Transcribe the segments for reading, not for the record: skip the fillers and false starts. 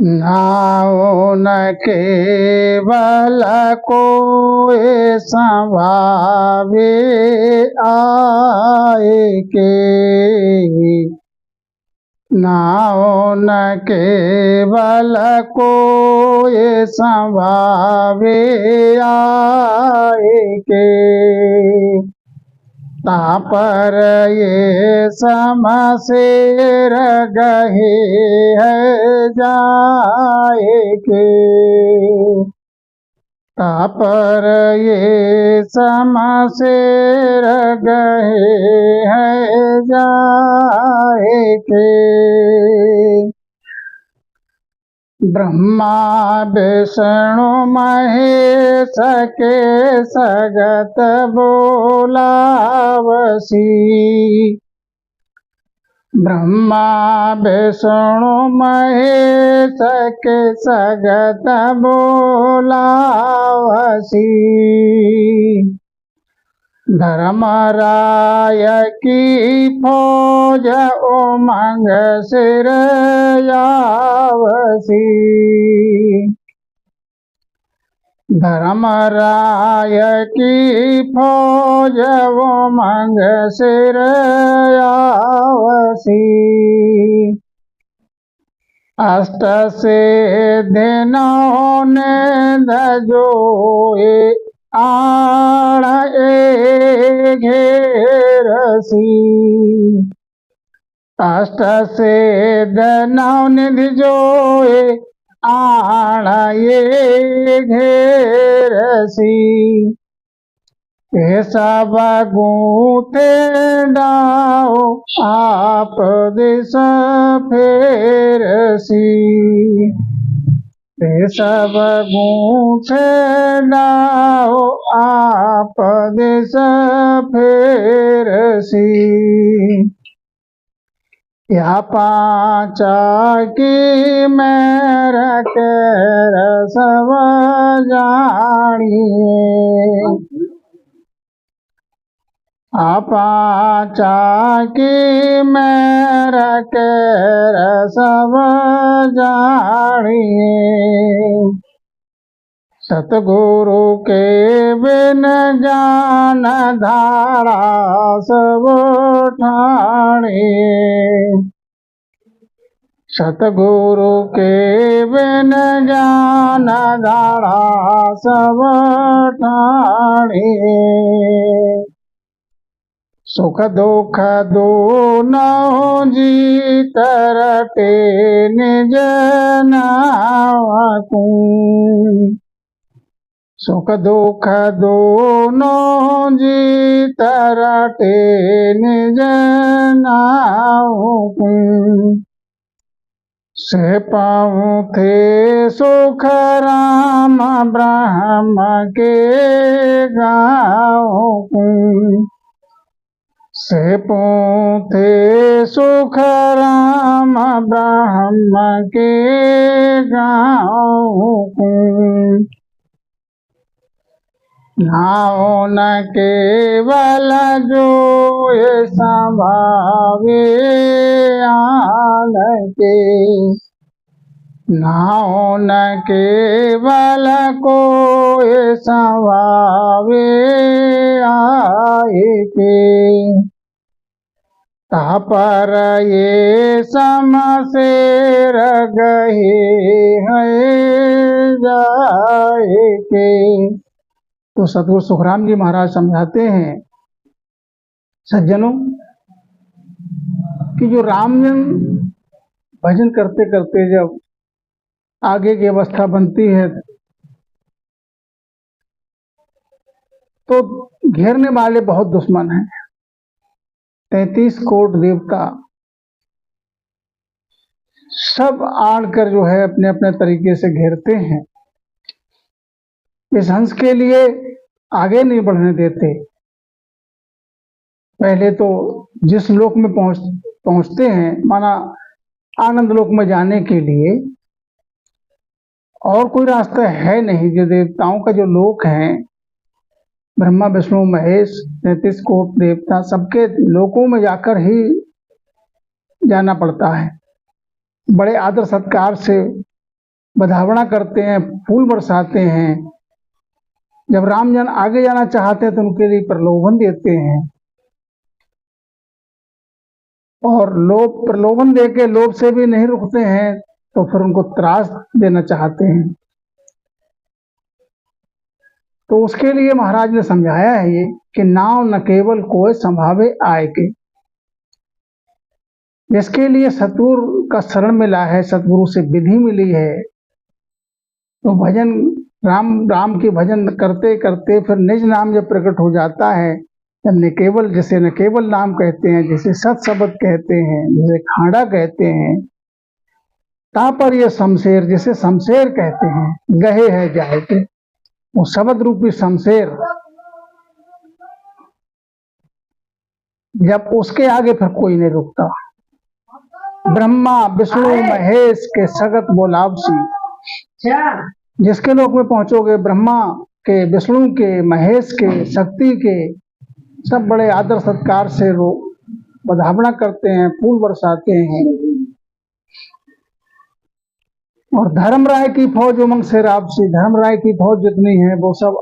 Now न केवल कोय संभावे आए के, नाउ न केवल कोय संभावे आए के, तापर ये समशेर गहे है जाए के, तापर ये समशेर गहे है जाए के। ब्रह्मा विष्णु महेश के सगत बोलावसी, ब्रह्मा विष्णु महेश के सगत बोलावसी, धर्मराय की फौज उमंग सिर यावसी, धर्मराय की फौज उमंग सिर यावसी, अष्ट सिद्धियों ने धजोए आड़ घेरसी, अष्ट सिद्धियों ने धजोए आड़ घेरसी, ये सब गूंथे डाओ आप दिस फेरसी, ये सब गूंथे डाओ आप दिस फेरसी, या पांचा की मेर के सब जानिए, पांचा की मेर के सब जानिए, सतगुरु के बिन जान धारा सब ठाणिए, सतगुरु के बिन जान धारा सब ठाणिए, सुख दुख दोनों जीत रटे निज नावकू, सुख दुख दोनों जीत रटे निज नावकू, से पाऊँ थे सुख राम ब्रह्म के गाँव, से पूथे सुख राम ब्रह्म के गाँव, नाउ न केवल जो ये संभावे आन के, नाउ न केवल कोय संभावे आए के, तापर ये समशेर गहे है जाए के। तो सतगुरु सुखराम जी महाराज समझाते हैं सज्जनों कि जो रामजन भजन करते करते जब आगे की अवस्था बनती है तो घेरने वाले बहुत दुश्मन हैं। 33 कोट देवता सब आड़कर जो है अपने अपने तरीके से घेरते हैं। इस हंस के लिए आगे नहीं बढ़ने देते। पहले तो जिस लोक में पहुंचते हैं माना आनंद लोक में जाने के लिए और कोई रास्ता है नहीं। जो देवताओं का जो लोक है ब्रह्मा विष्णु महेश 33 कोट देवता सबके लोकों में जाकर ही जाना पड़ता है। बड़े आदर सत्कार से बधावना करते हैं, फूल बरसाते हैं। जब रामजन आगे जाना चाहते हैं तो उनके लिए प्रलोभन देते हैं, और लोभ प्रलोभन देके लोभ से भी नहीं रुकते हैं तो फिर उनको त्रास देना चाहते हैं। तो उसके लिए महाराज ने समझाया है ये कि नाव न केवल कोई संभावे आए के। जिसके लिए सतगुरु का शरण मिला है, सतगुरु से विधि मिली है, तो भजन राम राम के भजन करते करते फिर निज नाम जब प्रकट हो जाता है, जब न केवल, जिसे न केवल नाम कहते हैं, जिसे सत शब्द कहते हैं, जिसे खाड़ा कहते हैं, ता पर ये शमशेर, जिसे शमशेर कहते हैं, गहे है जाए के। वो शब्द रूपी शमशेर जब उसके आगे फिर कोई नहीं रुकता। ब्रह्मा विष्णु महेश के सगत बोलावसी, जिसके लोक में पहुंचोगे, ब्रह्मा के, विष्णु के, महेश के, शक्ति के, सब बड़े आदर सत्कार से बधावना करते हैं, फूल बरसाते हैं। और धर्मराय की फौज उमंग से रावसी, धर्मराय की फौज जितनी है वो सब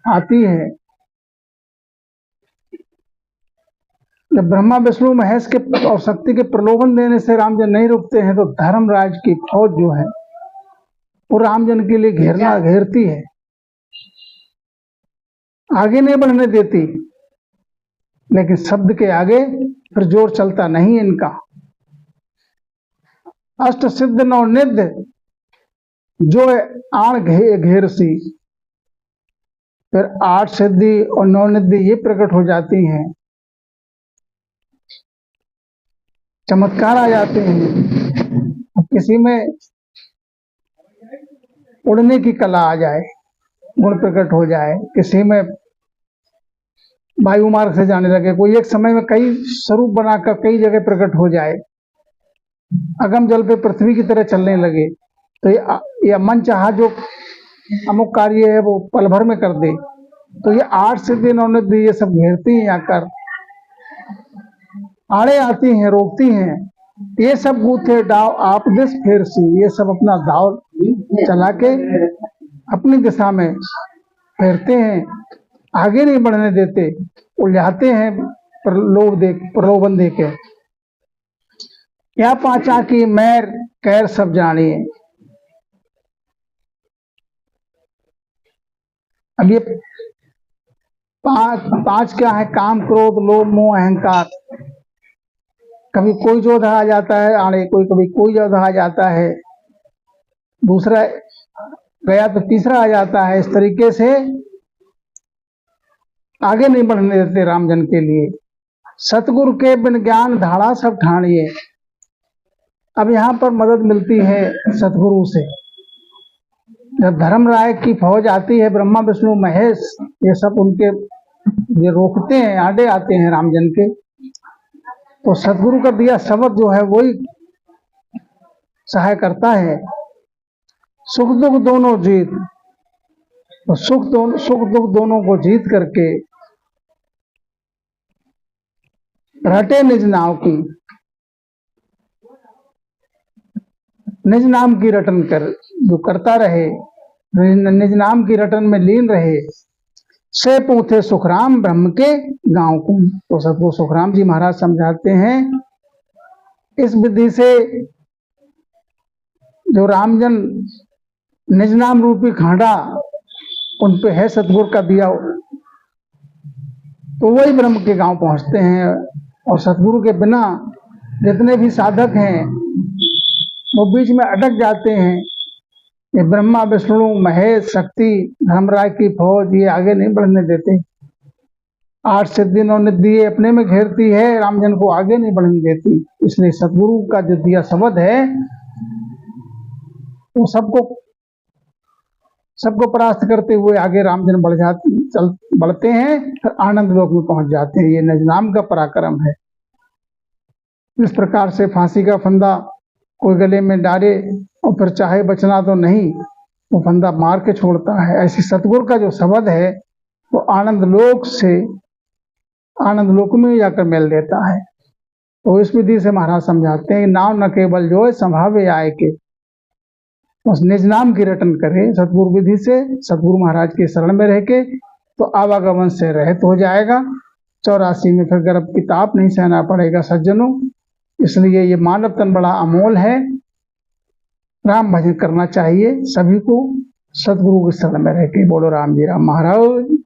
आती है। जब ब्रह्मा विष्णु महेश के और शक्ति के प्रलोभन देने से रामजन नहीं रुकते हैं, तो धर्मराज की फौज जो है वो रामजन के लिए घेरती है, आगे नहीं बढ़ने देती। लेकिन शब्द के आगे फिर जोर चलता नहीं इनका। अष्ट सिद्ध नौ निध जो आण घेर सी, फिर 8 सिद्धि और 9 निधि ये प्रकट हो जाती हैं, चमत्कार आ जाते हैं। किसी में उड़ने की कला आ जाए, गुण प्रकट हो जाए, किसी में वायु मार्ग से जाने लगे, कोई एक समय में कई स्वरूप बनाकर कई जगह प्रकट हो जाए, अगम जल पे पृथ्वी की तरह चलने लगे, तो ये मन चाहा जो अमुक कार्य है वो पल भर में कर दे। तो ये 8 सिद्धि 9 निधि ये सब घेरती हैं, आकर आड़े आती हैं, रोकती हैं। ये सब गूथे डाव आप दिस फेर सी, ये सब अपना दाव चला के अपनी दिशा में फेरते हैं, आगे नहीं बढ़ने देते, उलझाते हैं प्रलोभन दे के। क्या पाचा की मैर कैर सब जानिए। अब ये पांच क्या है? काम, क्रोध, लोभ, मोह, अहंकार। कभी कोई जोधा आ जाता है आड़े, कभी कोई जोधा आ जाता है, दूसरा गया तो तीसरा आ जाता है। इस तरीके से आगे नहीं बढ़ने देते रामजन के लिए। सतगुरु के बिन ज्ञान धाड़ा सब ठाणिए। अब यहाँ पर मदद मिलती है सतगुरु से। जब धर्मराय की फौज आती है, ब्रह्मा विष्णु महेश ये सब उनके ये रोकते हैं, आड़े आते हैं रामजन के, तो सतगुरु का दिया शब्द जो है वही सहाय करता है। सुख दुख दोनों जीत, तो सुख दुख दोनों को जीत करके रटे निज नाव की, निज नाम की रटन कर जो करता रहे, निज नाम की रटन में लीन रहे, से पूथे सुखराम ब्रह्म के गांव को। तो सबको सुखराम जी महाराज समझाते हैं, इस विधि से जो रामजन निज नाम रूपी खांडा उन पे है सतगुरु का दिया, तो वही ब्रह्म के गांव पहुंचते हैं। और सतगुरु के बिना जितने भी साधक हैं वो बीच में अटक जाते हैं। ये ब्रह्मा विष्णु महेश शक्ति धर्मराय की फौज ये आगे नहीं बढ़ने देते। 8 सिद्धि 9 निधि ये अपने में घेरती है, रामजन को आगे नहीं बढ़ने देती। इसलिए सतगुरु का जो दिया शब्द है वो सबको परास्त करते हुए आगे रामजन बढ़ते हैं, फिर आनंद लोक में पहुंच जाते हैं। ये निज नाम का पराक्रम है। इस प्रकार से फांसी का फंदा कोई गले में डाले और फिर चाहे बचना तो नहीं, वो फंदा मार के छोड़ता है। ऐसी सतगुरु का जो शब्द है वो आनंद लोक में जाकर मेल देता है। तो इस विधि से महाराज समझाते हैं, नाम न केवल जो संभावे आए के। उस निज नाम की रटन करे सतगुरु विधि से, सतगुरु महाराज के शरण में रह के, तो आवागमन से रहित हो जाएगा। 84 में फिर गर्भ की ताप नहीं सहना पड़ेगा सज्जनों। इसलिए ये मानव तन बड़ा अमोल है, राम भजन करना चाहिए सभी को, सतगुरु के शरण में रह के। बोलो राम जी राम महाराज।